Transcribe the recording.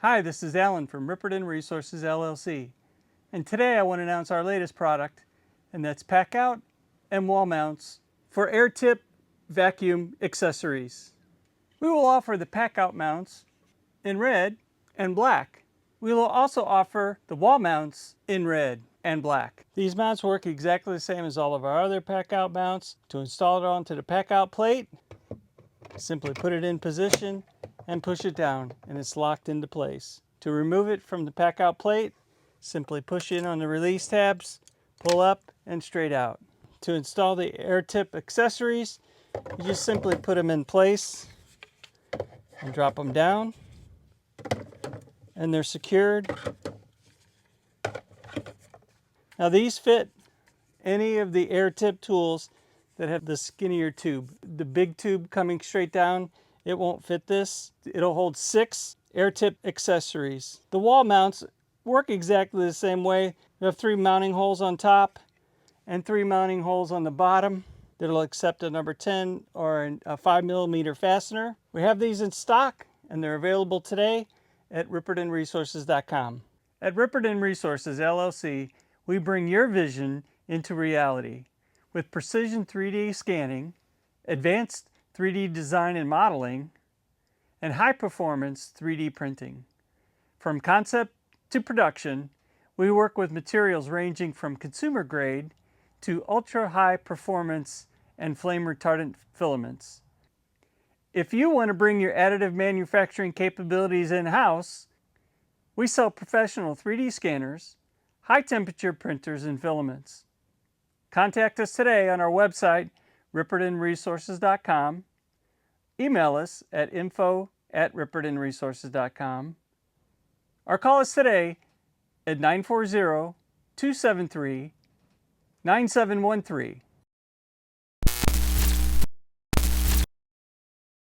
Hi, this is Alan from Ripperden Resources LLC, and today I want to announce our latest product, and that's Packout and Wall mounts for AirTip Vacuum Accessories. We will offer the Packout mounts in red and black. We will also offer the wall mounts in red and black. These mounts work exactly the same as all of our other Packout mounts. To install it onto the Packout plate, simply put it in position and push it down, and it's locked into place. To remove it from the Packout plate, simply push in on the release tabs, pull up and straight out. To install the AirTip accessories, you just simply put them in place and drop them down, and they're secured. Now these fit any of the AirTip tools that have the skinnier tube. The big tube coming straight down, it won't fit this. It'll hold 6 AirTip accessories. The wall mounts work exactly the same way. You have 3 mounting holes on top and 3 mounting holes on the bottom that'll accept a number 10 or a 5mm fastener. We have these in stock and they're available today at ripperdenresources.com. At Ripperden Resources LLC, we bring your vision into reality with precision 3D scanning, advanced 3D design and modeling, and high-performance 3D printing. From concept to production, we work with materials ranging from consumer grade to ultra-high performance and flame retardant filaments. If you want to bring your additive manufacturing capabilities in-house, we sell professional 3D scanners, high-temperature printers, and filaments. Contact us today on our website, ripperdenresources.com. Email us at info@ripperdenresources.com. Or call us today at 940-273-9713.